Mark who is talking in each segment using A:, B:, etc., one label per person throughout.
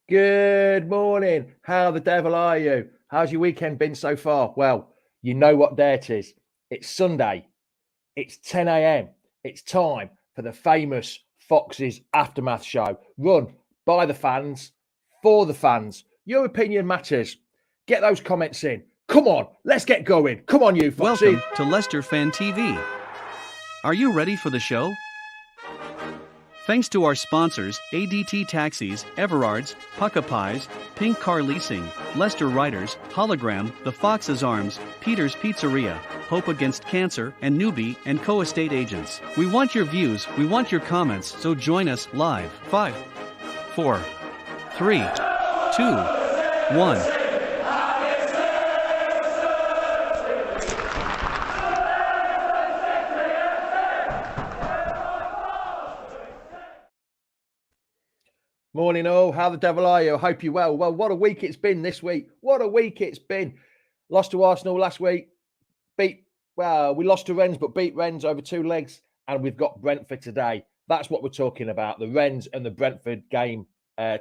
A: Good morning. How the devil are you? How's your weekend been so far? Well, you know what day it is. It's Sunday. It's 10 a.m. It's time for the famous Fox's Aftermath show, run by the fans, for the fans. Your opinion matters. Get those comments in. Come on, let's get going. Come on, you Foxy.
B: Welcome to Leicester Fan TV. Are you ready for the show? Thanks to our sponsors, ADT Taxis, Everards, Pukka Pies, Pink Car Leasing, Leicester Riders, Hollogram, The Fox's Arms, Peter's Pizzeria, Hope Against Cancer, and Newby Co estate agents. We want your views, we want your comments, so join us live. 5, 4, 3, 2, 1.
A: Morning all, how the devil are you? I hope you're well. Well, what a week it's been this week. What a week it's been. Lost to Arsenal last week. We lost to Rennes, but beat Rennes over 2 legs. And we've got Brentford today. That's what we're talking about, the Rennes and the Brentford game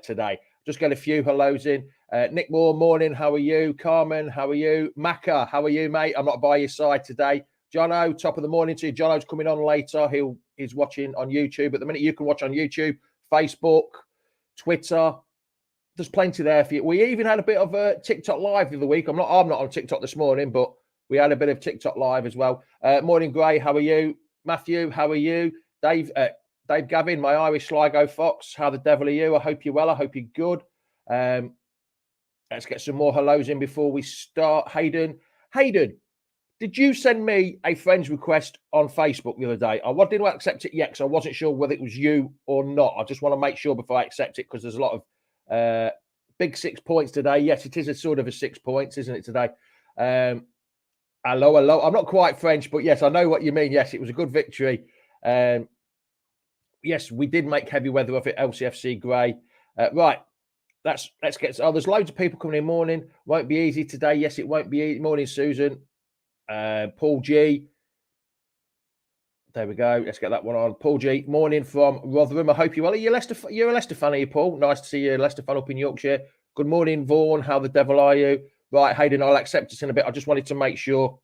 A: today. Just got a few hellos in. Nick Moore, morning, how are you? Carmen, how are you? Macca, how are you, mate? I'm not by your side today. Jono, top of the morning to you. Jono's coming on later. He's watching on YouTube. At the minute, you can watch on YouTube, Facebook, Twitter. There's plenty there for you. We even had a bit of a TikTok live the other week. I'm not on TikTok this morning, but we had a bit of TikTok live as well. Morning, Gray. How are you? Matthew, how are you? Dave Gavin, my Irish Sligo Fox. How the devil are you? I hope you're well. I hope you're good. Let's get some more hellos in before we start. Hayden, did you send me a friend's request on Facebook the other day? I didn't accept it yet because I wasn't sure whether it was you or not. I just want to make sure before I accept it because there's a lot of big 6 points today. Yes, it is a sort of a 6 points, isn't it, today? Hello. I'm not quite French, but yes, I know what you mean. Yes, it was a good victory. Yes, we did make heavy weather of it, LCFC Grey. Right, let's get... Oh, there's loads of people coming in. Morning. Won't be easy today. Yes, it won't be easy. Morning, Susan. Paul G. There we go. Let's get that one on. Paul G. Morning from Rotherham. I hope you're well. You're a Leicester fan, are you, Paul? Nice to see you, Leicester fan up in Yorkshire. Good morning, Vaughan. How the devil are you? Right, Hayden, I'll accept it in a bit. I just wanted to make sure.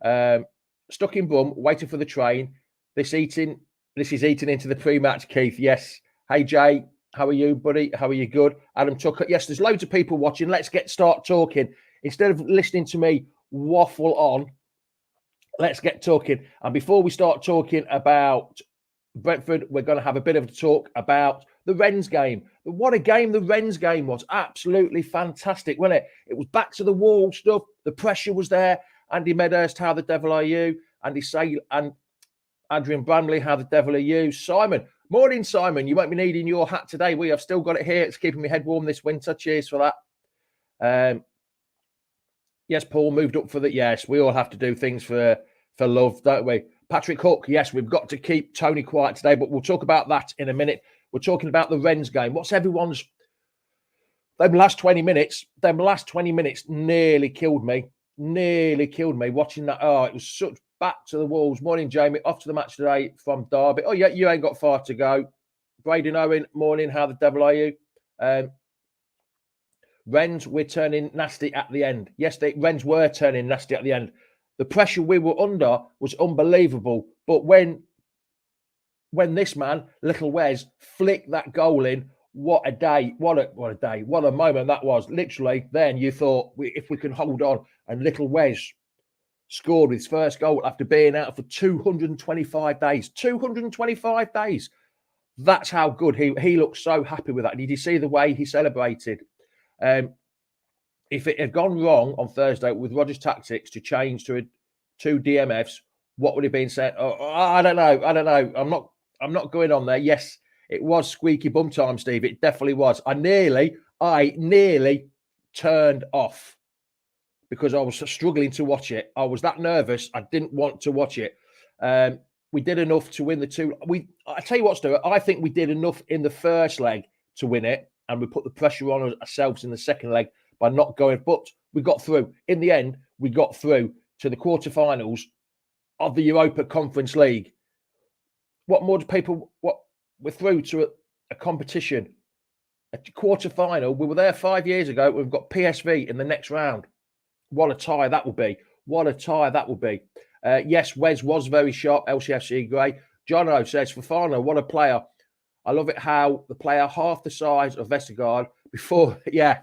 A: Stuck in Brum, waiting for the train. This is eating into the pre-match, Keith. Yes. Hey, Jay. How are you, buddy? How are you? Good. Adam Tucker. Yes, there's loads of people watching. Let's start talking. Instead of listening to me waffle on, let's get talking. And before we start talking about Brentford, we're going to have a bit of a talk about the Rennes game. What a game the Rennes game was. Absolutely fantastic, wasn't it? It was back to the wall stuff. The pressure was there. Andy Medhurst, how the devil are you? Andy Sale and Adrian Bramley, how the devil are you? Simon, morning, Simon. You won't be needing your hat today. We have still got it here. It's keeping me head warm this winter. Cheers for that. Yes, Paul moved up for that. Yes, we all have to do things for love, don't we? Patrick Hook, yes, we've got to keep Tony quiet today, but we'll talk about that in a minute. We're talking about the Rennes game. What's everyone's... Them last 20 minutes nearly killed me. Watching that. Oh, it was such back to the walls. Morning, Jamie. Off to the match today from Derby. Oh, yeah, you ain't got far to go. Braden Owen, morning. How the devil are you? Rennes, we're turning nasty at the end. Yes, Rennes were turning nasty at the end. The pressure we were under was unbelievable. But when this man, Little Wes, flicked that goal in, what a day. What a moment that was. Literally, then you thought, if we can hold on, and Little Wes scored his first goal after being out for 225 days. 225 days. That's how good he looked. So happy with that. Did you see the way he celebrated? If it had gone wrong on Thursday with Rodgers' tactics to change to 2 DMFs, what would have been said? Oh, I don't know. I'm not going on there. Yes, it was squeaky bum time, Steve. It definitely was. I nearly turned off because I was struggling to watch it. I was that nervous. I didn't want to watch it. We did enough to win the 2. I tell you what, Stuart, I think we did enough in the first leg to win it, and we put the pressure on ourselves in the second leg by not going. But we got through. In the end, we got through to the quarterfinals of the Europa Conference League. What more do people... We're through to a competition a quarter final. We were there 5 years ago. We've got PSV in the next round. What a tie that will be. What a tie that will be. Yes, Wes was very sharp. LCFC Gray. Jono says, Fofana, what a player. I love it how the player half the size of Vestergaard before. Yeah.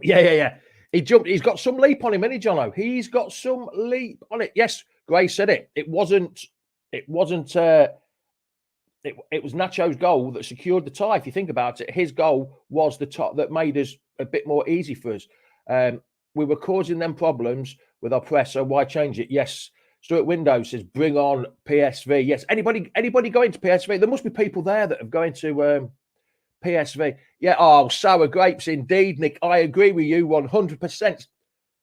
A: He jumped. He's got some leap on him, isn't he, Jono? He's got some leap on it. Yes, Gray said it. It was Nacho's goal that secured the tie. If you think about it, his goal was the top that made us a bit more easy for us. We were causing them problems with our press, so why change it? Yes. Stuart Windows says, bring on PSV. Yes. Anybody going to PSV? There must be people there that have going to PSV. Yeah. Oh, sour grapes indeed, Nick. I agree with you 100%.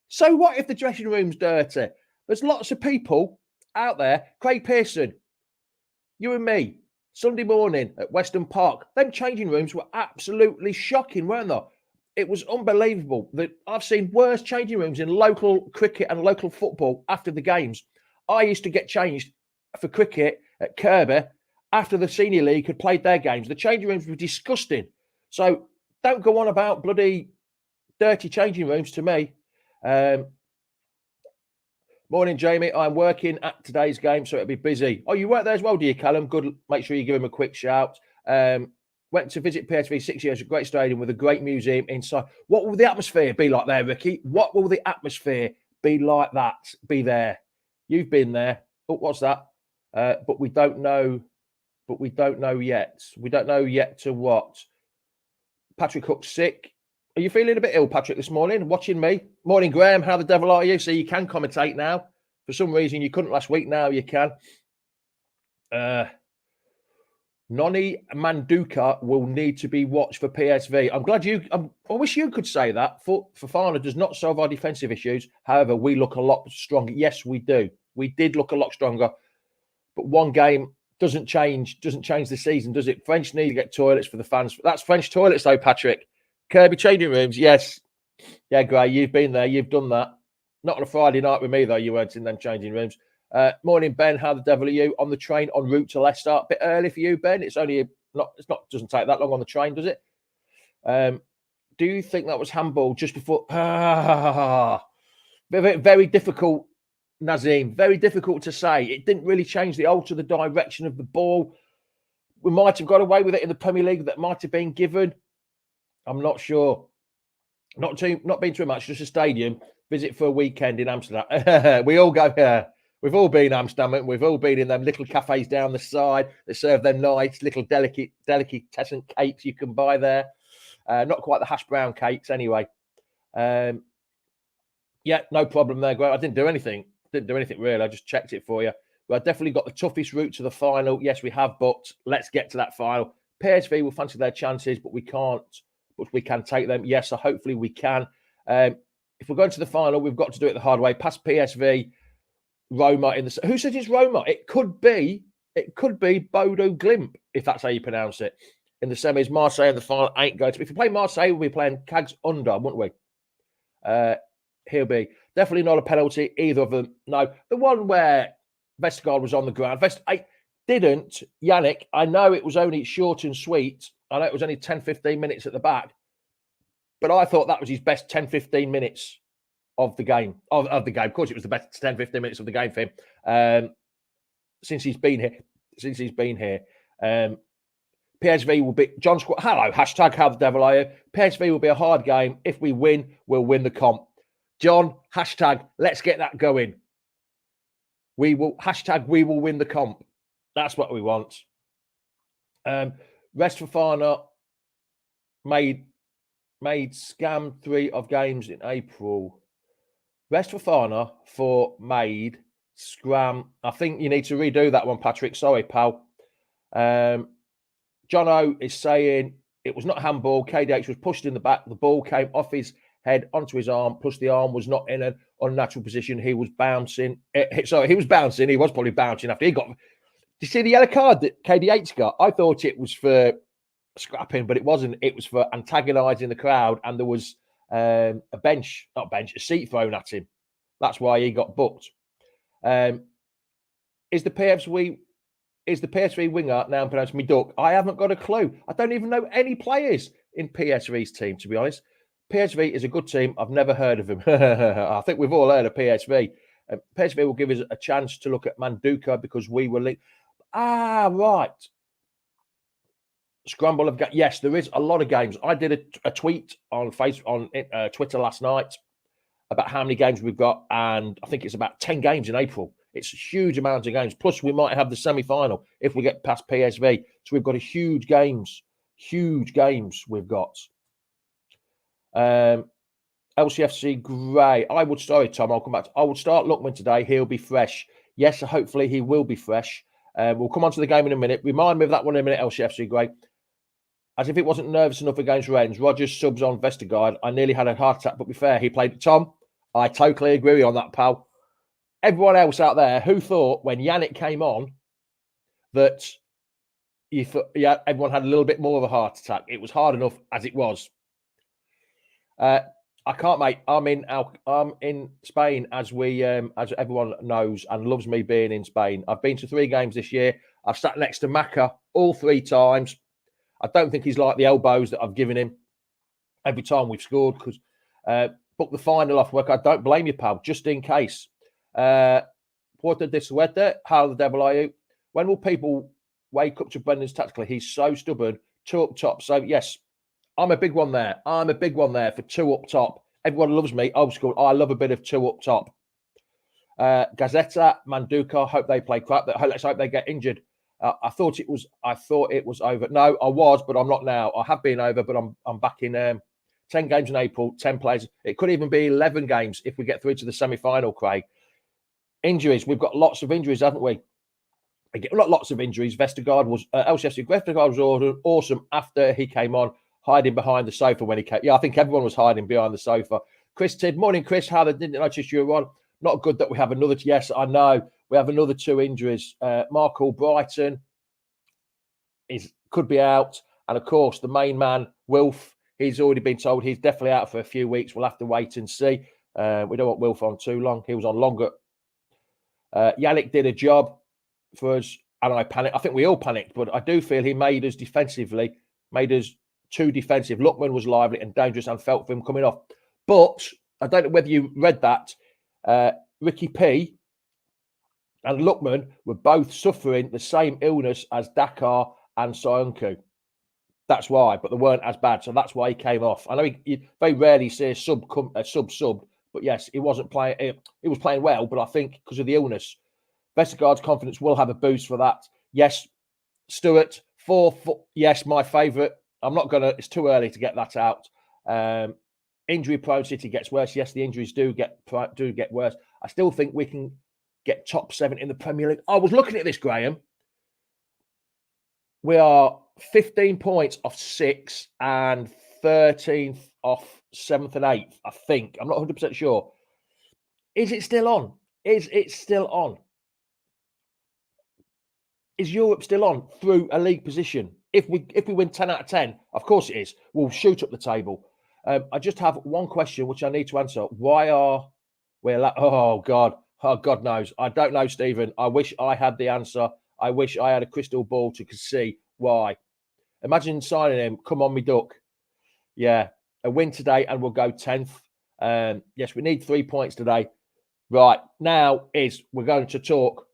A: So what if the dressing room's dirty? There's lots of people out there. Craig Pearson, you and me, Sunday morning at Weston Park. Them changing rooms were absolutely shocking, weren't they? It was unbelievable that I've seen worse changing rooms in local cricket and local football after the games. I used to get changed for cricket at Kirby after the Senior League had played their games. The changing rooms were disgusting. So don't go on about bloody dirty changing rooms to me. Morning, Jamie. I'm working at today's game, so it'll be busy. Oh, you work there as well, do you, Callum? Good. Make sure you give him a quick shout. Went to visit PSV 6 years, a great stadium with a great museum inside. What will the atmosphere be like there, Ricky? What will the atmosphere be like that? Be there. You've been there. Oh, what's that? But we don't know. But we don't know yet. We don't know yet to what. Patrick Hook's sick. Are you feeling a bit ill, Patrick, this morning? Watching me? Morning, Graham. How the devil are you? So you can commentate now. For some reason, you couldn't last week. Now you can. Noni Manduka will need to be watched for PSV. I'm glad you. I wish you could say that. Fofana does not solve our defensive issues. However, we look a lot stronger. Yes, we do. We did look a lot stronger. But one game doesn't change the season, does it? French need to get toilets for the fans. That's French toilets, though, Patrick. Kirby changing rooms, yes. Yeah, Gray, you've been there. You've done that. Not on a Friday night with me, though. You weren't in them changing rooms. Morning, Ben. How the devil are you? On the train en route to Leicester. A bit early for you, Ben. It's only doesn't take that long on the train, does it? Do you think that was handball just before? Very difficult, Nazim. Very difficult to say. It didn't really change the direction of the ball. We might have got away with it in the Premier League. That might have been given. I'm not sure. Not been too much. Just a stadium visit for a weekend in Amsterdam. We all go here. We've all been in Amsterdam. We've all been in them little cafes down the side that serve them nice little delicatessen cakes you can buy there. Not quite the hash brown cakes, anyway. Yeah, no problem there, Grant. I didn't do anything. Really. I just checked it for you. Well, I definitely got the toughest route to the final. Yes, we have, but let's get to that final. PSV will fancy their chances, but we can't. But we can take them. Yes, so hopefully we can. If we're going to the final, we've got to do it the hard way. Past PSV, Roma in the. Who said it's Roma? It could be Bodo Glimt, if that's how you pronounce it. In the semis, Marseille in the final ain't going to be. If we play Marseille, we'll be playing Cags under, wouldn't we? He'll be definitely not a penalty, either of them. No, the one where Vestergaard was on the ground. Didn't, Yannick. I know it was only short and sweet. I know it was only 10, 15 minutes at the back. But I thought that was his best 10, 15 minutes of the game. Of the game. Of course, it was the best 10, 15 minutes of the game for him since he's been here. PSV will be... John Squat, hello, hashtag how the devil are you? PSV will be a hard game. If we win, we'll win the comp. John, hashtag, let's get that going. We will win the comp. That's what we want. Rest Fofana made scam 3 of games in April. Rest Fofana for made scram. I think you need to redo that one, Patrick. Sorry, pal. Jono is saying it was not handball. KDH was pushed in the back. The ball came off his head onto his arm. Plus, the arm was not in an unnatural position. He was bouncing. He was bouncing. He was probably bouncing after he got. Did you see the yellow card that KDH got? I thought it was for scrapping, but it wasn't. It was for antagonising the crowd, and there was a seat thrown at him. That's why he got booked. Is the PSV winger now pronounced me duck? I haven't got a clue. I don't even know any players. in PSV's team, to be honest. PSV is a good team. I've never heard of him. I think we've all heard of PSV. PSV will give us a chance to look at Manduka because we were linked. Right. Scramble of games. Yes, there is a lot of games. I did a tweet on Twitter last night about how many games we've got, and I think it's about 10 games in April. It's a huge amount of games. Plus, we might have the semi-final if we get past PSV. So we've got huge games we've got. LCFC Gray. Sorry, Tom, I'll come back. I would start Lookman today. He'll be fresh. Yes, hopefully he will be fresh. We'll come on to the game in a minute. Remind me of that one in a minute, LCFC Gray. As if it wasn't nervous enough against Rennes, Rogers subs on Vestergaard. I nearly had a heart attack, but to be fair, he played. Tom, I totally agree on that, pal. Everyone else out there who thought when Yannick came on that everyone had a little bit more of a heart attack. It was hard enough as it was. I can't, mate. I'm in Spain, as everyone knows and loves me being in Spain. I've been to 3 games this year. I've sat next to Maka all 3 times. I don't think he's like the elbows that I've given him every time we've scored because book the final off work. I don't blame you, pal, just in case. Puerta de Suerte, how the devil are you? When will people wake up to Brendan's tactically? He's so stubborn, 2 up top. So, yes, I'm a big one there. I'm a big one there for 2 up top. Everyone loves me. Old school. I love a bit of 2 up top. Gazzetta, Manduka, hope they play crap. Let's hope they get injured. I thought it was over. No, I was, but I'm not now. I have been over, but I'm back in 10 games in April, 10 players. It could even be 11 games if we get through to the semi-final, Craig. Injuries. We've got lots of injuries, haven't we? Not lots of injuries. Vestergaard was awesome after he came on, hiding behind the sofa when he came. Yeah, I think everyone was hiding behind the sofa. Chris Tidd, morning, Chris. How they didn't notice you were on. Not good that we have another. Yes, I know. We have another 2 injuries. Mark Albrighton could be out. And, of course, the main man, Wilf, he's already been told he's definitely out for a few weeks. We'll have to wait and see. We don't want Wilf on too long. He was on longer. Yannick did a job for us, and I panicked. I think we all panicked, but I do feel he made us too defensive. Lookman was lively and dangerous and felt for him coming off. But I don't know whether you read that. Ricky P and Lookman were both suffering the same illness as Dakar and Soyuncu. That's why, but they weren't as bad. So that's why he came off. I know he very rarely see a sub, but yes, he wasn't playing. He was playing well, but I think because of the illness, Vestergaard's confidence will have a boost for that. Yes, Stewart, 4 foot. Yes, my favourite. I'm not going to, it's too early to get that out. Injury prone City gets worse. Yes, the injuries do get worse. I still think we can get top 7 in the Premier League. I was looking at this, Graham. We are 15 points off 6th and 13th off 7th and 8th, I think. I'm not 100% sure. Is it still on? Is it still on? Is Europe still on through a league position? If we win 10 out of 10, of course it is. We'll shoot up the table. I just have one question which I need to answer. Why are we like? Oh God knows. I don't know, Stephen. I wish I had the answer. I wish I had a crystal ball to see why. Imagine signing him. Come on, me duck. Yeah, a win today and we'll go 10th. Yes, we need 3 points today. Right now we're going to talk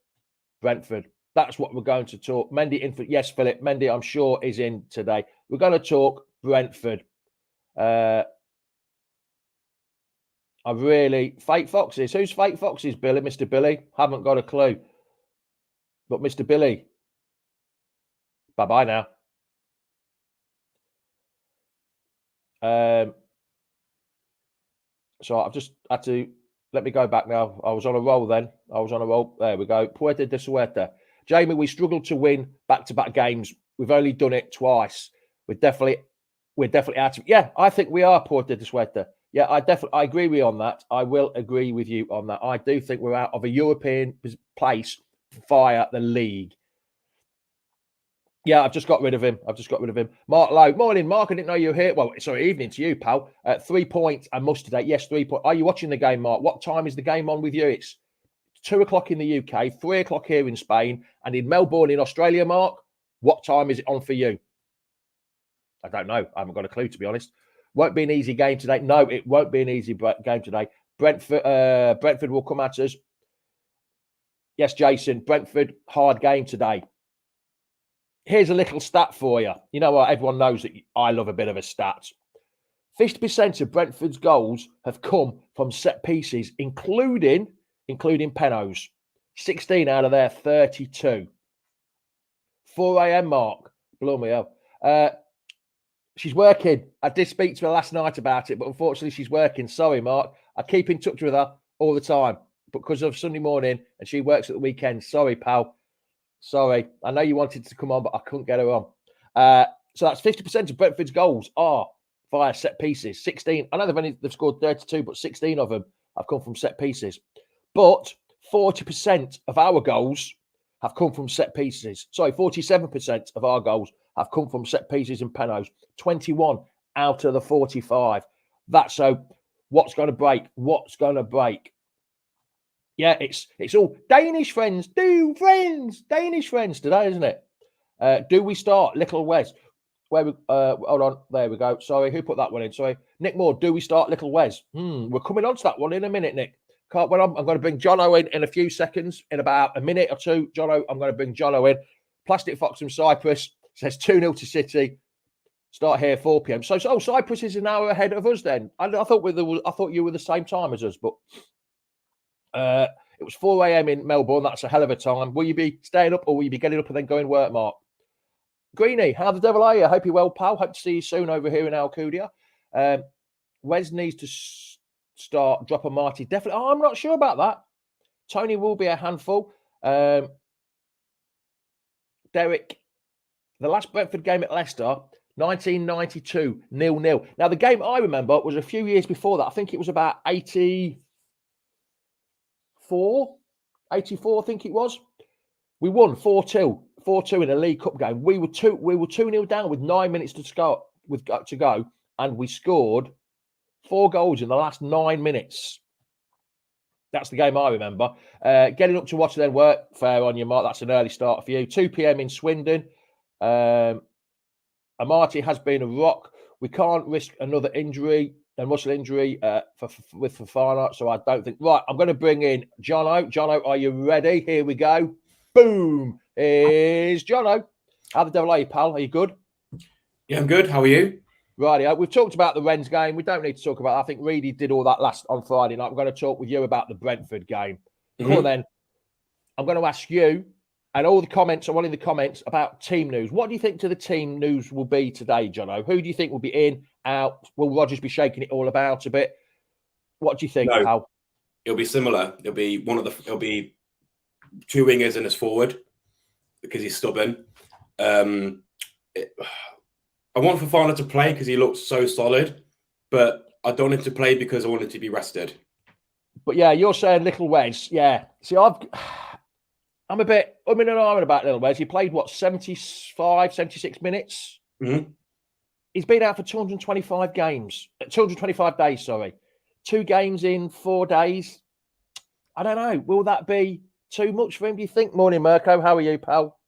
A: Brentford. That's what we're going to talk. Mendy in for yes, Philip. Mendy, I'm sure, is in today. We're going to talk Brentford. Fake Foxes. Who's Fake Foxes, Billy? Mr. Billy? Haven't got a clue. But Mr. Billy, bye-bye now. So I've just had to, let me go back now. I was on a roll then. There we go. Puerta de Suerte. Jamie, we struggled to win back-to-back games. We've only done it twice. We're definitely out of it. Yeah, I think we are Puerta de Suerte. Yeah, I agree with you on that. I will agree with you on that. I do think we're out of a European place via the league. Yeah, I've just got rid of him. Mark Lowe. Morning, Mark. I didn't know you were here. Well, sorry, evening to you, pal. 3 points and must today. Yes, 3 points. Are you watching the game, Mark? What time is the game on with you? It's 2 o'clock in the UK, 3 o'clock here in Spain, and in Melbourne in Australia, Mark. What time is it on for you? I don't know. I haven't got a clue, to be honest. Won't be an easy game today. No, it won't be an easy game today. Brentford will come at us. Yes, Jason, Brentford, hard game today. Here's a little stat for you. You know what? Everyone knows that I love a bit of a stat. 50% of Brentford's goals have come from set pieces, including penos. 16 out of their 32. 4 a.m. mark. Blow me up. She's working. I did speak to her last night about it, but unfortunately she's working. Sorry, Mark. I keep in touch with her all the time because of Sunday morning and she works at the weekend. Sorry, pal. Sorry. I know you wanted to come on, but I couldn't get her on. So that's 50% of Brentford's goals are via set pieces. 16. I know they've scored 32, but 16 of them have come from set pieces. But 40% of our goals have come from set pieces. Sorry, 47% of our goals have come from set pieces and penos. 21 out of the 45. That's so. What's going to break? What's going to break? Yeah, it's all Danish friends. Danish friends today, isn't it? Do we start Little Wes? Where we hold on, there we go. Sorry, who put that one in? Sorry, Nick Moore. Do we start Little Wes? We're coming on to that one in a minute, Nick. I'm going to bring Jono in a few seconds, in about a minute or two. Jono, I'm going to bring Jono in. Plastic Fox from Cyprus says 2-0 to City. Start here 4 p.m. So Cyprus is an hour ahead of us. Then I thought you were the same time as us, but it was 4 a.m. in Melbourne. That's a hell of a time. Will you be staying up, or will you be getting up and then going work, Mark? Greenie, how the devil are you? Hope you're well, pal. Hope to see you soon over here in Alcúdia. Wes needs to start dropping Marty. Definitely. Oh, I'm not sure about that. Tony will be a handful. Derek, the last Brentford game at Leicester, 1992, 0-0. Now, the game I remember was a few years before that. I think it was about 84, I think it was. We won 4-2 in a League Cup game. We were 2-0 down with 9 minutes to go, and we scored 4 goals in the last 9 minutes. That's the game I remember. Getting up to watch then work. Fair on you, Mark. That's an early start for you. 2 p.m. in Swindon. Amati has been a rock. We can't risk another injury, a muscle injury with Fofana. So I don't think. Right, I'm going to bring in Jono. Jono, are you ready? Here we go. Boom. Here's Jono. How the devil are you, pal? Are you good?
C: Yeah, I'm good. How are you?
A: Rightio. We've talked about the Rennes game. We don't need to talk about that. I think Reedy did all that last on Friday night. I'm going to talk with you about the Brentford game. Mm-hmm. Cool, then. I'm going to ask you and all the comments, or one of the comments about team news. What do you think to the team news will be today, Jono? Who do you think will be in, out? Will Rodgers be shaking it all about a bit? What do you think, pal?
C: It'll be similar. It'll be 2 wingers and us forward because he's stubborn. I want Fofana to play because he looks so solid, but I don't want him to play because I want him to be rested.
A: But yeah, you're saying Little Wes. Yeah. See, I'm a bit and ahhing about Little Wes. He played, 75, 76 minutes?
C: Mm-hmm. He's
A: been out for 225 days, sorry. 2 games in 4 days. I don't know. Will that be too much for him, do you think? Morning, Mirko. How are you, pal?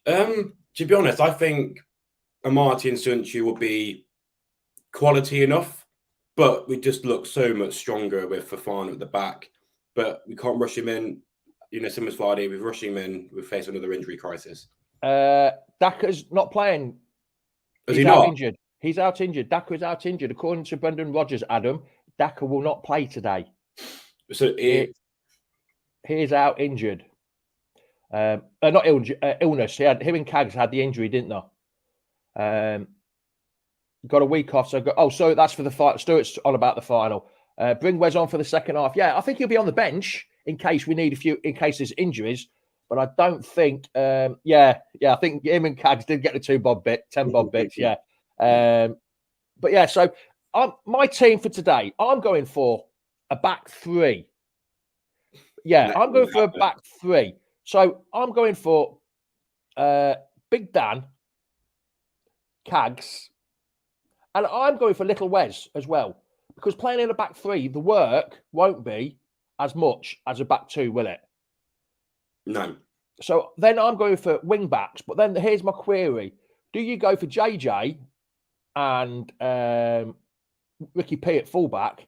C: To be honest, I think Amati and Sunchu will be quality enough, but we just look so much stronger with Fofana at the back. But we can't rush him in. Similar to Friday, with rushing him in, we face another injury crisis.
A: Daka's not playing.
C: He's not
A: injured. He's out injured. Daka is out injured. According to Brendan Rodgers, Adam, Daka will not play today.
C: So
A: he is out injured. Not illness. Him and Cags had the injury, didn't they? Got a week off. So that's for the fight. Stuart's on about the final. Bring Wes on for the second half. Yeah, I think he'll be on the bench in case we need in case there's injuries. But I don't think. I think him and Cags did get the 10 bob bits. Yeah. But yeah, so my team for today, I'm going for a back 3. Yeah, I'm going for a back 3. So I'm going for Big Dan, Cags, and I'm going for Little Wes as well. Because playing in a back 3, the work won't be as much as a back 2, will it?
C: No.
A: So then I'm going for wing backs. But then here's my query. Do you go for JJ and Ricky P at fullback,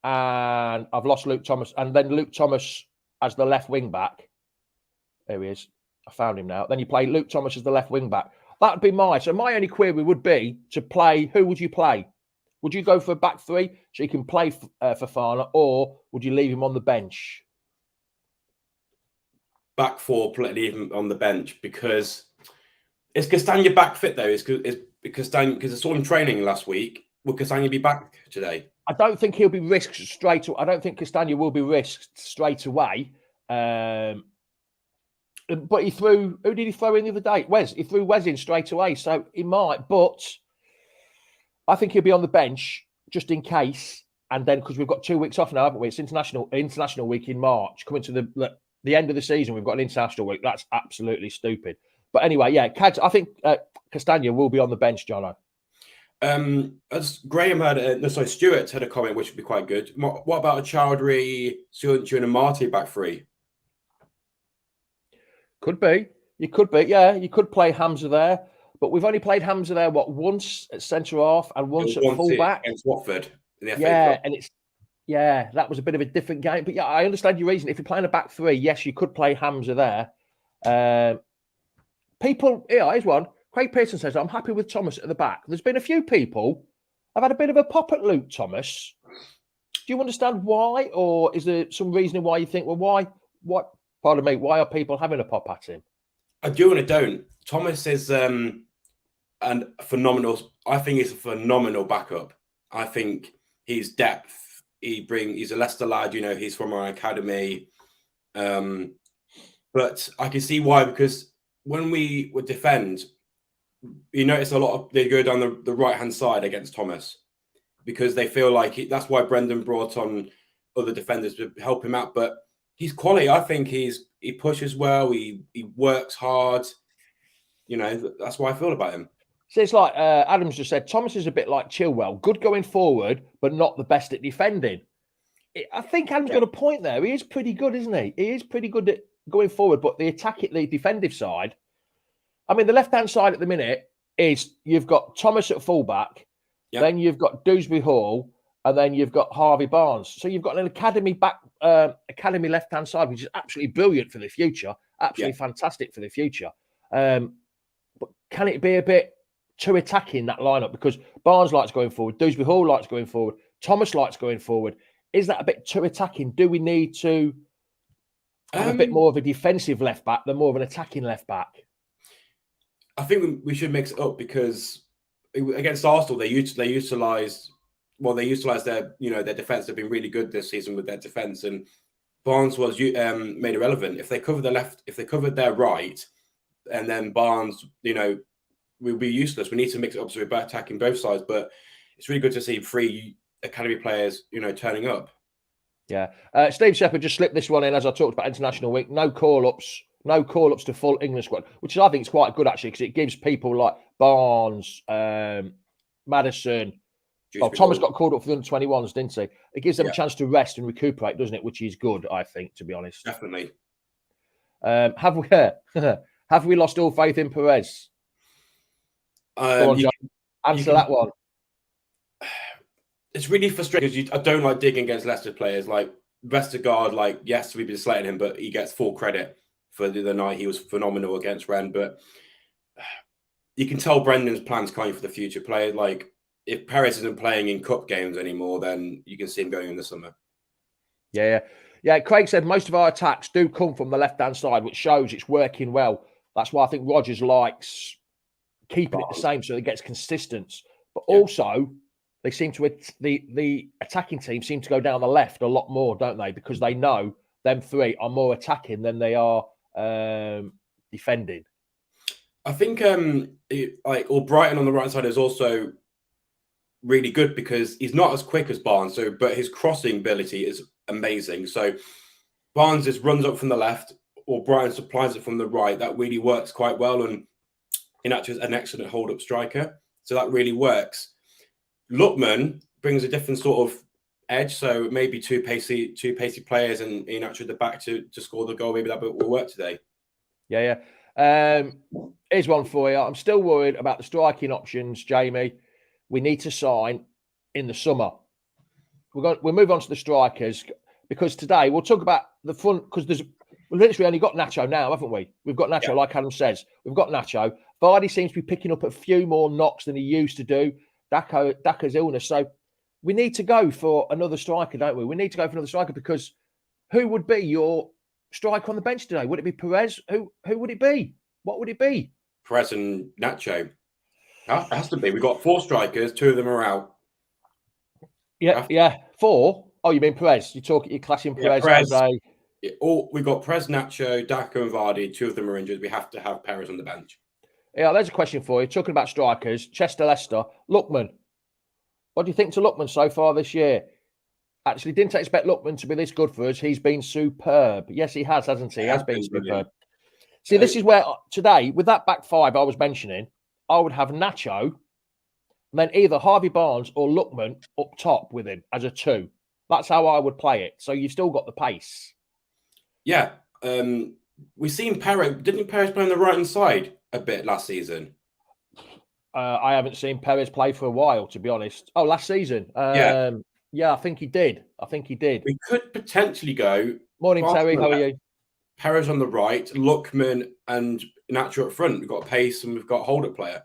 A: and I've lost Luke Thomas, and then Luke Thomas as the left wing back. There he is. I found him now. Then you play Luke Thomas as the left wing back. That would be so my only query would be to play. Who would you play? Would you go for a back three so you can play Fofana, or would you leave him on the bench?
C: Back four, leave him on the bench, because is Castagna back fit though? Is Castagna, because I saw him training last week. Will Castagna be back today?
A: I don't think he'll be risked straight away. I don't think Castagna will be risked straight away. But he threw. Who did he throw in the other day? Wes. He threw Wes in straight away, so he might. But I think he'll be on the bench just in case. And then because we've got 2 weeks off now, haven't we? It's international week in March, coming to the end of the season. We've got an international week. That's absolutely stupid. But anyway, yeah, I think Castagna will be on the bench, Jono.
C: As Graham Stuart had a comment, which would be quite good. What about a Chowdhury, Suunchu, and a Marty back three?
A: Could be. You could be. Yeah, you could play Hamza there, but we've only played Hamza there once at centre half and once at fullback
C: against Watford in the FA Cup.
A: And that was a bit of a different game. But yeah, I understand your reason. If you're playing a back three, yes, you could play Hamza there. Here's one. Craig Pearson says, I'm happy with Thomas at the back. There's been a few people have had a bit of a pop at Luke Thomas. Do you understand why? Or is there some reasoning why you think, well, why are people having a pop at him?
C: I do and I don't. Thomas is phenomenal. I think he's a phenomenal backup. I think he's depth. He's a Leicester lad, he's from our academy. But I can see why, because when we would defend, you notice they go down the right-hand side against Thomas because they feel like that's why Brendan brought on other defenders to help him out. But he's quality. I think he pushes well. He works hard. That's what I feel about him.
A: So it's like Adams just said, Thomas is a bit like Chilwell, good going forward, but not the best at defending. I think Adam's got a point there. He is pretty good, isn't he? He is pretty good at going forward, but the defensive side, I mean, the left-hand side at the minute is you've got Thomas at fullback, then you've got Dewsbury Hall, and then you've got Harvey Barnes. So you've got an academy left-hand side, which is absolutely brilliant for the future, absolutely fantastic for the future. But can it be a bit too attacking, that lineup? Because Barnes likes going forward, Dewsbury Hall likes going forward, Thomas likes going forward. Is that a bit too attacking? Do we need to have a bit more of a defensive left-back than more of an attacking left-back?
C: I think we should mix it up, because against Arsenal, they utilised their their defence. They've been really good this season with their defence, and Barnes was made irrelevant. If they covered their right, and then Barnes, will be useless. We need to mix it up so we're attacking both sides. But it's really good to see 3 academy players, turning up.
A: Yeah, Steve Shepherd just slipped this one in as I talked about International Week. No call-ups to full England squad, which I think is quite good actually, because it gives people like Barnes, Maddison. Thomas got called up for the under-21s, didn't he? It gives them a chance to rest and recuperate, doesn't it? Which is good, I think, to be honest.
C: Definitely.
A: Have we lost all faith in Perez? Go on, John. Answer that one.
C: It's really frustrating because I don't like digging against Leicester players. Like Vestergaard, yes, we've been slating him, but he gets full credit for the other night. He was phenomenal against Rennes, but you can tell Brendan's plans coming for the future. Player if Perez isn't playing in cup games anymore, then you can see him going in the summer.
A: Yeah. Craig said most of our attacks do come from the left-hand side, which shows it's working well. That's why I think Rodgers likes keeping it the same so it gets consistent. But also, they seem to the attacking team seem to go down the left a lot more, don't they? Because they know them 3 are more attacking than they are defending.
C: I think Brighton on the right side is also really good because he's not as quick as Barnes, but his crossing ability is amazing. So Barnes just runs up from the left, or Brighton supplies it from the right. That really works quite well, and Iheanacho is an excellent hold-up striker, so that really works. Lookman brings a different sort of edge, so maybe two pacey players and Iheanacho at the back to score the goal. Maybe that will work today.
A: Yeah. Here's one for you. I'm still worried about the striking options, Jamie. we need to sign in the summer. We'll move on to the strikers because today we'll talk about the front because we've literally only got Nacho now, haven't we? We've got Nacho, like Adam says. We've got Nacho. Vardy seems to be picking up a few more knocks than he used to do. Daka's illness. So we need to go for another striker, don't we? We need to go for another striker because who would be your striker on the bench today? Would it be Perez? Who would it be? What would it be?
C: Perez and Nacho. That has to be. We've got 4 strikers. 2 of them are out.
A: Yeah. 4? Oh, you mean Perez? You're classing Perez as a...
C: We've got Perez, Nacho, Daka and Vardy. 2 of them are injured. We have to have Perez on the bench.
A: Yeah, there's a question for you. Talking about strikers, Chester, Leicester, Lookman. What do you think to Lookman so far this year? Actually, didn't expect Lookman to be this good for us. He's been superb. Yes, he has, hasn't he? He has been superb. Brilliant. See, this is where today, with that back 5 I was mentioning, I would have Nacho, and then either Harvey Barnes or Lookman up top with him as a 2. That's how I would play it. So you've still got the pace.
C: Yeah. We've seen Perez. Didn't Perez play on the right-hand side a bit last season?
A: I haven't seen Perez play for a while, to be honest. Oh, last season. Yeah, I think he did. We could potentially go. Morning, Terry. How are you?
C: Perez on the right, Lookman and Nacho up front. We've got pace and we've got hold-up player.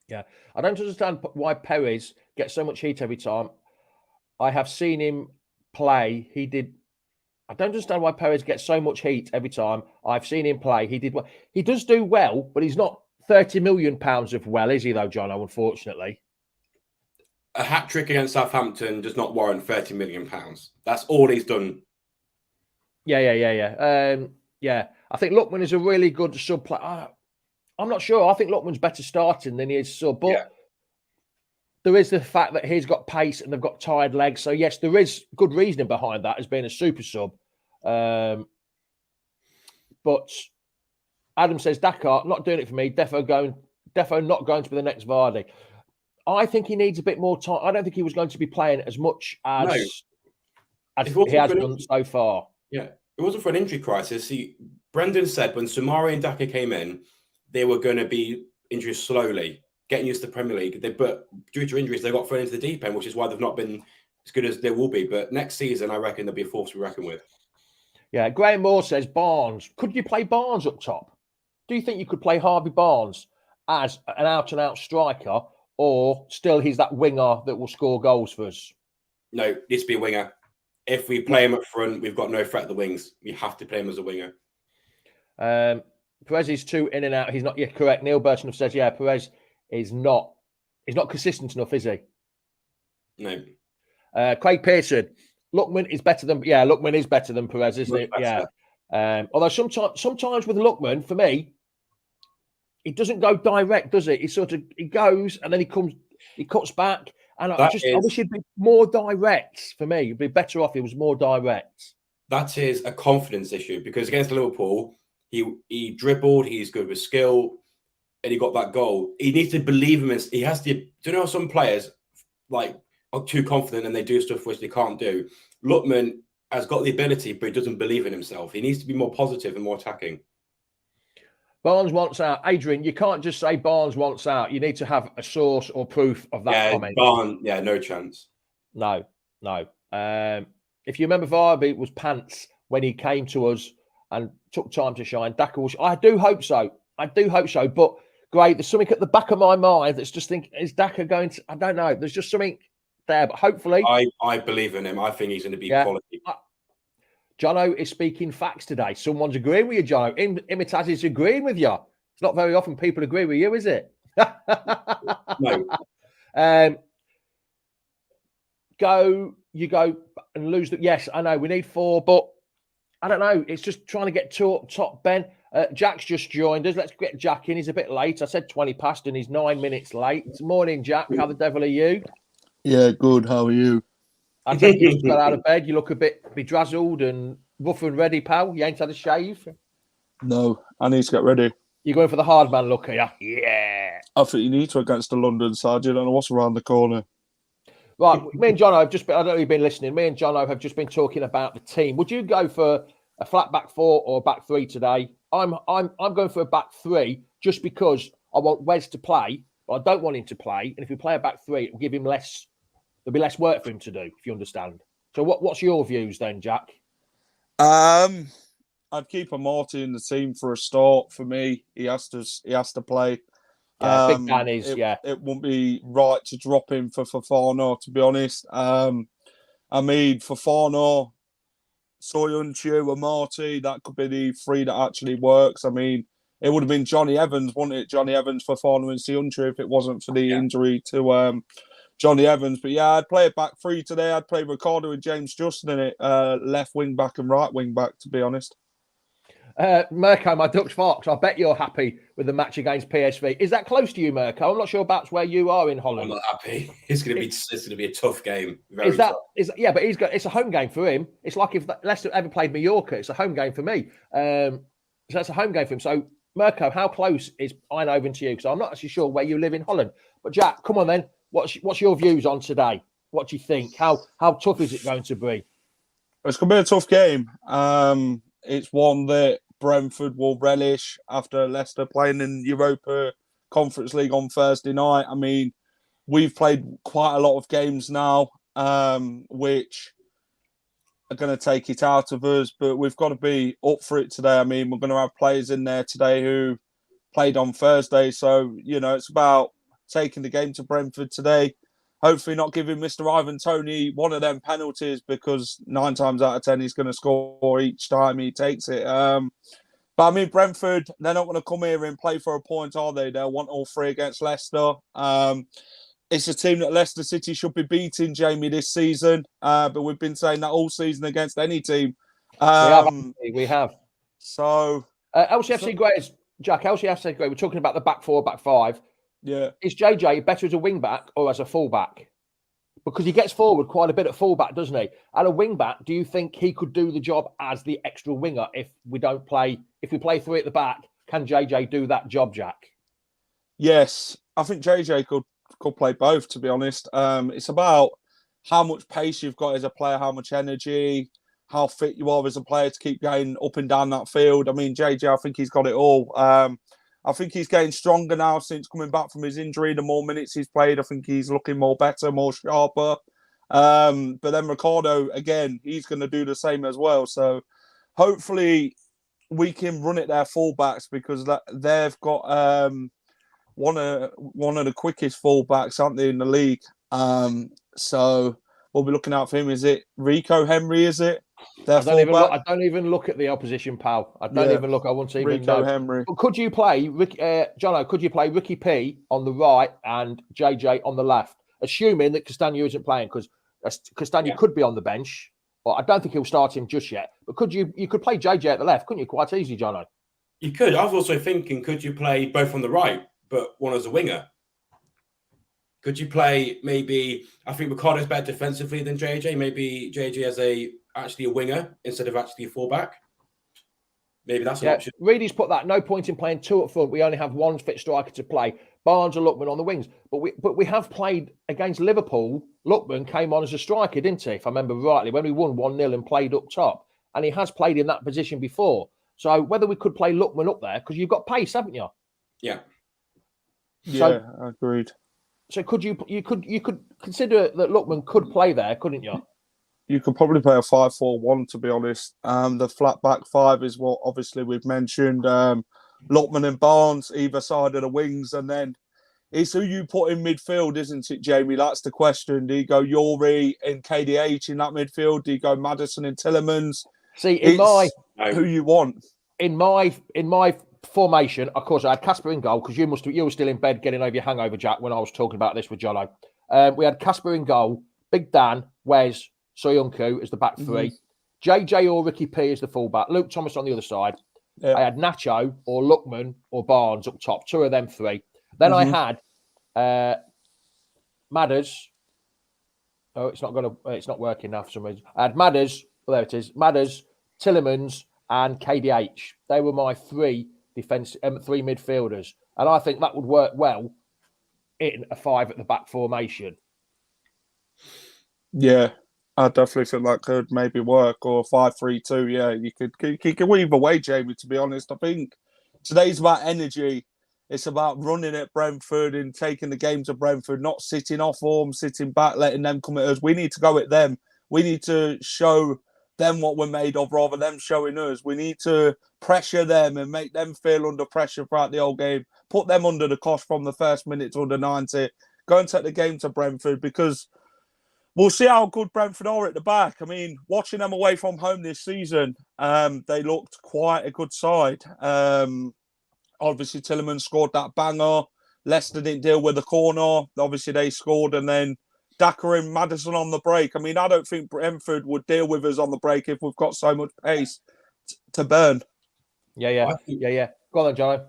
A: Yeah. I don't understand why Perez gets so much heat every time. I have seen him play. I don't understand why Perez gets so much heat every time. I've seen him play. He did well. He does do well, but he's not 30 million pounds of well, is he though, Jono, unfortunately?
C: A hat-trick against Southampton does not warrant 30 million pounds. That's all he's done.
A: Yeah. I think Lookman is a really good sub player. I'm not sure. I think Lookman's better starting than he is sub, but there is the fact that he's got pace and they've got tired legs. So yes, there is good reasoning behind that as being a super sub. But Adam says Dakar not doing it for me. Defo not going to be the next Vardy. I think he needs a bit more time. I don't think he was going to be playing as much as he has done so far.
C: Yeah, it wasn't for an injury crisis. See, Brendan said when Sumari and Daka came in, they were going to be injured slowly, getting used to the Premier League. But due to injuries, they got thrown into the deep end, which is why they've not been as good as they will be. But next season, I reckon they'll be a force to be reckoned with.
A: Yeah, Graham Moore says Barnes. Could you play Barnes up top? Do you think you could play Harvey Barnes as an out-and-out striker, or still he's that winger that will score goals for us?
C: No, needs to be a winger. If we play him up front, we've got no threat at the wings. We have to play him as a winger.
A: Perez is too in and out. He's not. Yeah, correct. Neil Burton says, yeah, Perez is not. He's not consistent enough, is he?
C: No.
A: Craig Pearson. Lookman is better than. Yeah, Lookman is better than Perez, isn't it? Yeah. Although sometimes with Lookman, for me, he doesn't go direct, does it? He goes and then he cuts back. And I wish he'd be more direct for me. He'd be better off if he was more direct.
C: That is a confidence issue because against Liverpool, he dribbled, he's good with skill, and he got that goal. He needs to believe him. He has to. Do you know how some players are too confident and they do stuff which they can't do? Lookman has got the ability, but he doesn't believe in himself. He needs to be more positive and more attacking.
A: Barnes wants out. Adrian, you can't just say Barnes wants out. You need to have a source or proof of that comment.
C: No chance.
A: No. If you remember, Vardy was pants when he came to us and took time to shine. Daka was. I do hope so. But great, there's something at the back of my mind that's just thinking, is Daka going to? I don't know. There's just something there, but hopefully,
C: I believe in him. I think he's going to be quality.
A: Jono is speaking facts today. Someone's agreeing with you, Jono. Imitaz is agreeing with you. It's not very often people agree with you, is it?
C: No.
A: You go and lose the. Yes, I know we need 4, but I don't know. It's just trying to get 2 up top. Ben, Jack's just joined us. Let's get Jack in. He's a bit late. I said 20 past, and he's 9 minutes late. Morning, Jack. How the devil are you?
D: Yeah, good. How are you?
A: I think you just got out of bed. You look a bit bedrazzled and rough and ready, pal. You ain't had a shave?
D: No, I need to get ready.
A: You're going for the hard man look, are you? Yeah.
D: I think you need to against the London side. You don't know what's around the corner.
A: Right, me and Jono have just been, I don't know if you've been listening, me and Jono have just been talking about the team. Would you go for a flat back 4 or a back 3 today? I'm going for a back 3 just because I want Wes to play but I don't want him to play. And if we play a back three, it will give him less. There'll be less work for him to do, if you understand. So what's your views then, Jack?
D: I'd keep Marty in the team for a start. For me, he has to play.
A: Yeah, Big Dan is.
D: It wouldn't be right to drop him for Fofana, to be honest. I mean, Fofana, Soyuncu, and Marty, that could be the three that actually works. I mean, it would have been Johnny Evans, wouldn't it? Johnny Evans, Fofana, and Soyuncu if it wasn't for the injury to Johnny Evans. But yeah, I'd play it back three today. I'd play Ricardo and James Justin in it, left wing back and right wing back, to be honest.
A: Mirko, my Dutch Fox, I bet you're happy with the match against PSV. Is that close to you, Mirko? I'm not sure about where you are in Holland.
C: I'm not happy. It's going to be a tough game.
A: But it's a home game for him. It's like if Leicester ever played Mallorca, it's a home game for me. So it's a home game for him. So Mirko, how close is Eindhoven to you? Because I'm not actually sure where you live in Holland. But Jack, come on then. What's your views on today? What do you think? How tough is it going to be?
D: It's going to be a tough game. It's one that Brentford will relish after Leicester playing in Europa Conference League on Thursday night. I mean, we've played quite a lot of games now, which are going to take it out of us, but we've got to be up for it today. I mean, we're going to have players in there today who played on Thursday. So, it's about taking the game to Brentford today. Hopefully not giving Mr. Ivan Toney one of them penalties, because 9 times out of 10 he's going to score each time he takes it. But I mean, Brentford, they're not going to come here and play for a point, are they? They'll want all 3 against Leicester. It's a team that Leicester City should be beating, Jamie, this season. But we've been saying that all season against any team.
A: We have.
D: So
A: LCFC Great, Jack, LCFC Great, we're talking about the back 4, back 5.
D: Yeah.
A: Is JJ better as a wing back or as a fullback? Because he gets forward quite a bit at fullback, doesn't he? At a wing back, do you think he could do the job as the extra winger if we play 3 at the back? Can JJ do that job, Jack?
D: Yes, I think JJ could play both, to be honest. It's about how much pace you've got as a player, how much energy, how fit you are as a player to keep going up and down that field. I mean, JJ, I think he's got it all. I think he's getting stronger now since coming back from his injury. The more minutes he's played, I think he's looking more better, more sharper. But then Ricardo, again, he's going to do the same as well. So hopefully we can run it their fullbacks, because they've got one of the quickest fullbacks, aren't they, in the league? So we'll be looking out for him. Is it Rico Henry, is it?
A: I don't even look at the opposition, pal. I don't even look. I won't even
D: Rico
A: know.
D: Henry.
A: But could you play, Jono, could you play Ricky P on the right and JJ on the left? Assuming that Castagna isn't playing, because Castagna could be on the bench. Well, I don't think he'll start him just yet. But you could play JJ at the left, couldn't you? Quite easily, Jono.
C: You could. I was also thinking, could you play both on the right, but one as a winger? Could you play maybe, I think Ricardo's better defensively than JJ. Maybe JJ as actually a winger instead of actually a fullback. Maybe that's an option.
A: Reedy's put that. No point in playing 2 up front. We only have 1 fit striker to play. Barnes and Lookman on the wings. But we have played against Liverpool. Lookman came on as a striker, didn't he? If I remember rightly, when we won 1-0 and played up top. And he has played in that position before. So whether we could play Lookman up there, because you've got pace, haven't you?
C: Yeah.
D: Yeah, agreed.
A: So you could consider that Lookman could play there, couldn't you?
D: You could probably play a 5-4-1, to be honest. The flat back 5 is what obviously we've mentioned. Lookman and Barnes either side of the wings, and then it's who you put in midfield, isn't it, Jamie? That's the question. Do you go Yuri and KDH in that midfield? Do you go Maddison and Tillemans?
A: See,
D: who you want.
A: In my formation, of course, I had Casper in goal, because you were still in bed getting over your hangover, Jack, when I was talking about this with Jono. We had Casper in goal, Big Dan, Wes, Soyuncu as the back 3, JJ or Ricky P as the fullback, Luke Thomas on the other side. I had Nacho or Lookman or Barnes up top, 2 of them 3. Then I had Madders. Oh, it's not working now for some reason. I had Madders. Well, there it is. Madders, Tillemans, and KDH. They were my 3 midfielders, and I think that would work well in a 5 at the back formation.
D: Yeah, I definitely think that could maybe work, or 5-3-2. Yeah, you could go either way, Jamie. To be honest, I think today's about energy. It's about running at Brentford and taking the game to Brentford, not sitting off form, sitting back, letting them come at us. We need to go at them. We need to show them what we're made of rather than them showing us. We need to pressure them and make them feel under pressure throughout the whole game. Put them under the cosh from the first minute to under 90. Go and take the game to Brentford, because we'll see how good Brentford are at the back. I mean, watching them away from home this season, they looked quite a good side. Obviously, Tielemans scored that banger. Leicester didn't deal with the corner. Obviously, they scored. And then Daka and Maddison on the break. I mean, I don't think Brentford would deal with us on the break if we've got so much pace to burn.
A: Yeah. Go on then, Jono.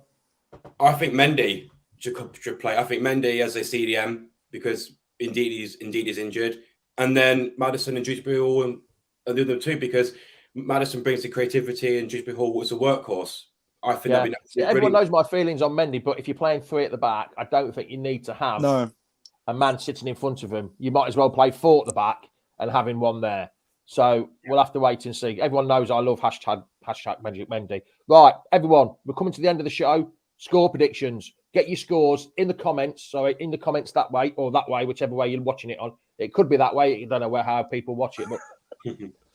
C: I think Mendy should play. I think Mendy as a CDM, because indeed he's injured. And then Maddison and Dewsbury Hall and the other two, because Maddison brings the creativity and Dewsbury Hall was a workhorse. I think that'd be
A: everyone knows my feelings on Mendy, but if you're playing three at the back, I don't think you need to have a man sitting in front of him. You might as well play four at the back and having one there. So we'll have to wait and see. Everyone knows I love hashtag Mendy. Right, everyone, we're coming to the end of the show. Score predictions. Get your scores in the comments. So in the comments that way or that way, whichever way you're watching it on. It could be that way. I don't know how people watch it, but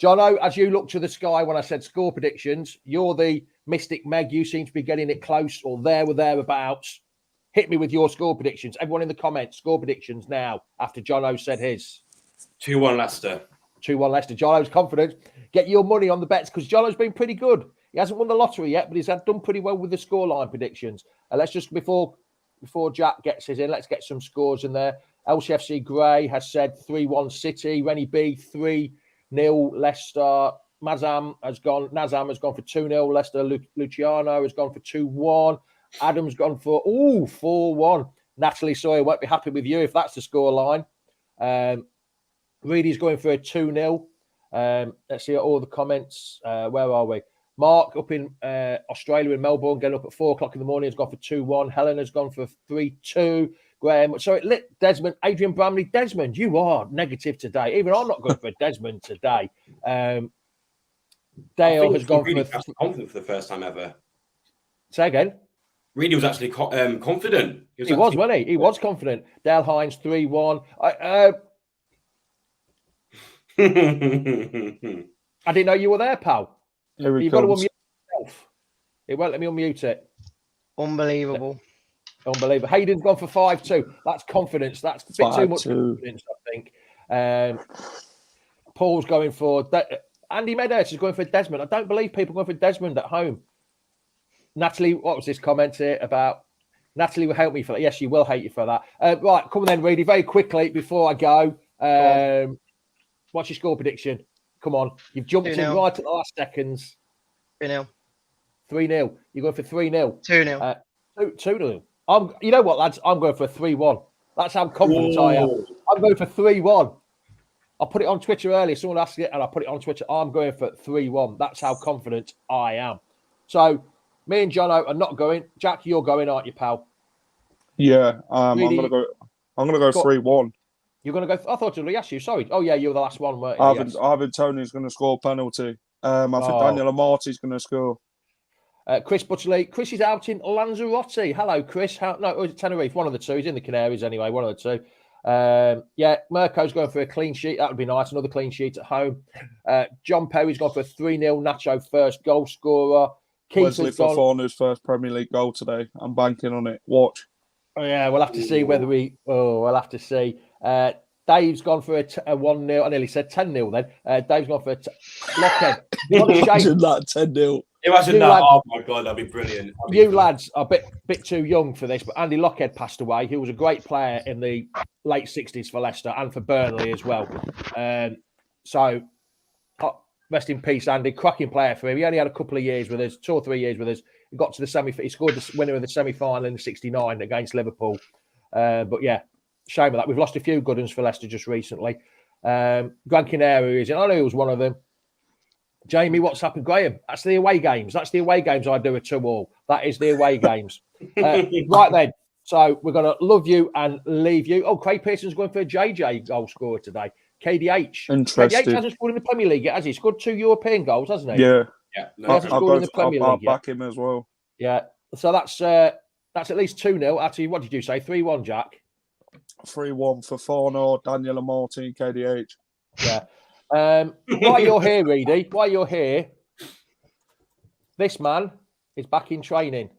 A: Jono, as you look to the sky when I said score predictions, you're the Mystic Meg. You seem to be getting it close or there or thereabouts. Hit me with your score predictions. Everyone in the comments, score predictions now after Jono said his.
C: 2-1 Leicester.
A: 2-1 Leicester. Jono's confident. Get your money on the bets because Jono's been pretty good. He hasn't won the lottery yet, but he's done pretty well with the scoreline predictions. Let's just, before Jack gets his in, let's get some scores in there. LCFC Gray has said 3-1 City. Rennie B, 3-0 Leicester. Nazam has gone for 2-0. Leicester. Luciano has gone for 2-1. Adam's gone for 4-1. Natalie Sawyer won't be happy with you if that's the scoreline. Reedy's going for a 2-0. Let's see all the comments. Where are we? Mark up in Australia in Melbourne, getting up at 4 o'clock in the morning, has gone for 2-1. Helen has gone for 3-2. Graham, so it lit Desmond, Adrian Bramley. Desmond, you are negative today. Even I'm not going for a Desmond today. Dale has gone
C: really
A: for
C: confident for the first time ever.
A: Say again.
C: Reedy was actually confident.
A: He was, wasn't he? He was confident. Dale Hines 3-1. I didn't know you were there, pal. You've got to unmute yourself. It won't let me unmute it.
E: Unbelievable.
A: Hayden's gone for 5-2. That's confidence. That's a bit too much confidence, I think. Paul's going for... Andy Medhurst is going for Desmond. I don't believe people are going for Desmond at home. Natalie, what was this comment here about? Natalie will help me for that. Yes, she will hate you for that. Right, come on then, Reedy, very quickly before I go. What's your score prediction? Come on. You've jumped in right at the last seconds.
E: 3-0.
A: 3-0. You're going for 3-0.
E: 2-0.
A: 2-0. You know what, lads? I'm going for a 3-1. That's how confident I am. I'm going for 3-1. I put it on Twitter earlier. Someone asked it, and I put it on Twitter. I'm going for 3-1. That's how confident I am. So, me and Jono are not going. Jack, you're going, aren't you, pal?
D: Yeah, really? I'm gonna go 3-1.
A: You're gonna go. I thought it was yes, you. Sorry. Oh yeah, you were the last one, weren't you?
D: Ivan Tony's gonna score a penalty. I think Daniel Amarty's gonna score.
A: Chris Butterley. Chris is out in Lanzarote. Hello, Chris. Or is it Tenerife? One of the two. He's in the Canaries anyway. One of the two. Mirko's going for a clean sheet. That would be nice. Another clean sheet at home. John Perry's gone for a 3-0 Nacho first goal scorer.
D: Wesley Fofanu's first Premier League goal today. I'm banking on it. Watch.
A: Oh, yeah, we'll have to see whether we... we'll have to see. Dave's gone for a 1-0. I nearly said 10-0 then. Dave's gone for a... Lockhead. What a shame.
D: Imagine that 10-0.
C: Imagine that. Lads, oh, my God, that'd be brilliant.
A: Lads are a bit too young for this, but Andy Lockhead passed away. He was a great player in the late 60s for Leicester and for Burnley as well. So, rest in peace, Andy. Cracking player for him. He only had a couple of years with us, 2 or 3 years with us. He got to the semi. He scored the winner of the semi-final in '69 against Liverpool. But yeah, shame of that. We've lost a few good ones for Leicester just recently. Gran Canaria is in. I know he was one of them. Jamie, what's happened? Graham, that's the away games. That's the away games I do a 2-2. That is the away games. Right then. So we're going to love you and leave you. Oh, Craig Pearson's going for a JJ goal scorer today. KDH.
D: Interesting.
A: KDH hasn't scored in the Premier League yet, has he? Scored 2 European goals, hasn't he?
D: Yeah.
C: Yeah.
A: He hasn't scored in the Premier League yet.
D: I'll back him as well.
A: Yeah. So that's That's at least 2-0. Actually, what did you say? 3-1, Jack?
D: 3-1 for Forno, Daniel and Martin, KDH.
A: Yeah. While you're here, Reedy, while you're here, this man is back in training.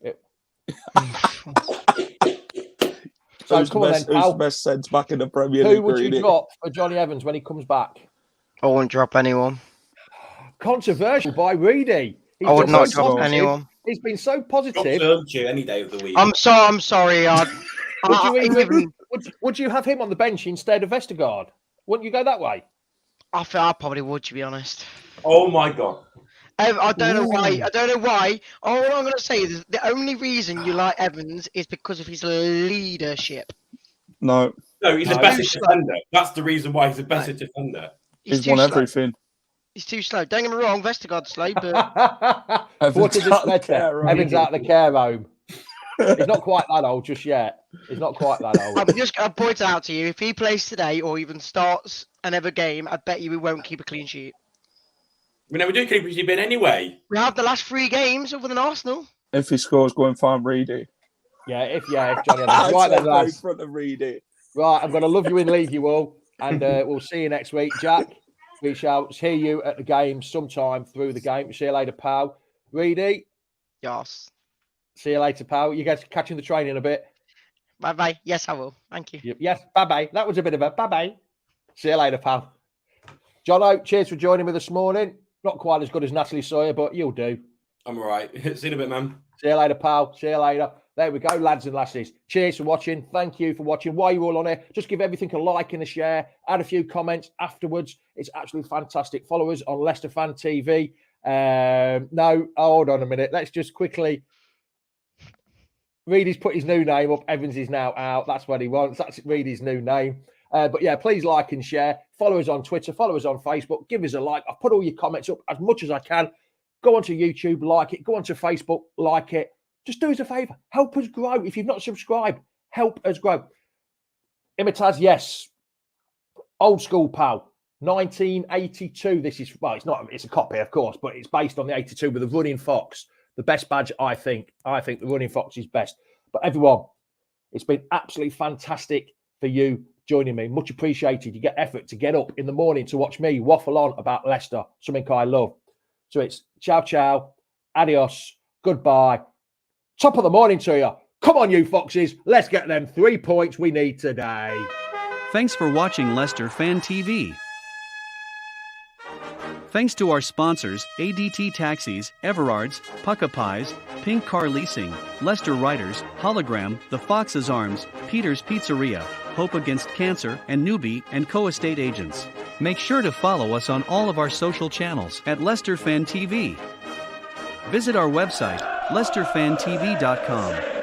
A: So
D: who's
A: come on then, pal.
D: Who's the best sense back in the Premier
A: Who
D: League?
A: would you
D: Reedy?
A: drop for Johnny Evans when he comes back?
E: I won't drop anyone.
A: Controversial by Reedy.
E: I would not
A: so
E: drop
A: positive.
E: anyone.
A: He's been so
C: Drop
A: positive.
C: Sergio any day of the week.
E: I'm sorry.
A: Would you have him on the bench instead of Vestergaard? Wouldn't you go that way?
E: I feel I probably would, to be honest.
C: Oh my God.
E: I don't know why. I don't know why. All I'm going to say is the only reason you like Evans is because of his leadership.
D: No,
C: he's a better defender. That's the reason why he's a better defender.
D: he's won everything.
E: He's too slow. Don't get me wrong, Vestergaard's slow, but
A: What is this better? Evans out of the care home. He's not quite that old just yet. He's not quite that old.
E: I'm just going to point out to you, if he plays today or even starts another game, I bet you we won't keep a clean sheet.
C: We never do keep a bin anyway.
E: We have the last 3 games other than Arsenal.
D: If he scores, go and find Reedy.
A: If Johnny Evans. Right then, lads.
D: In front of Reedy.
A: Right, I'm going to love you in league, you all. And we'll see you next week. Jack, we shall hear you at the game sometime through the game. See you later, pal. Reedy,
E: Yes.
A: see you later, pal. You guys catching the train in a bit?
E: Bye-bye. Yes, I will. Thank you.
A: Yes, bye-bye. That was a bit of a bye-bye. See you later, pal. Jono, cheers for joining me this morning. Not quite as good as Natalie Sawyer, but you'll do.
C: I'm all right. See you in a bit, man.
A: See you later, pal. See you later. There we go, lads and lasses. Cheers for watching. Thank you for watching. While you're all on here, just give everything a like and a share. Add a few comments afterwards. It's absolutely fantastic. Follow us on Leicester Fan TV. No, hold on a minute. Let's just quickly. Reedy's put his new name up. Evans is now out. That's what he wants. That's Reedy's new name. But yeah, please like and share. Follow us on Twitter. Follow us on Facebook. Give us a like. I've put all your comments up as much as I can. Go onto YouTube, like it. Go onto Facebook, like it. Just do us a favour. Help us grow. If you've not subscribed, help us grow. Imitaz, yes. Old school pal. 1982. This is, well, it's not, it's a copy, of course, but it's based on the 82 with the running fox. The best badge, I think. I think the running fox is best. But everyone, it's been absolutely fantastic for you joining me. Much appreciated. You get effort to get up in the morning to watch me waffle on about Leicester, something I love. So it's ciao, ciao, adios, goodbye. Top of the morning to you. Come on, you foxes. Let's get them 3 points we need today.
B: Thanks for watching Leicester Fan TV. Thanks to our sponsors, ADT Taxis, Everards, Pukka Pies, Pink Car Leasing, Leicester Riders, Hollogram, The Fox's Arms, Peter's Pizzeria, Hope Against Cancer, and Newby Co estate agents. Make sure to follow us on all of our social channels at Leicester Fan TV. Visit our website, leicesterfantv.com.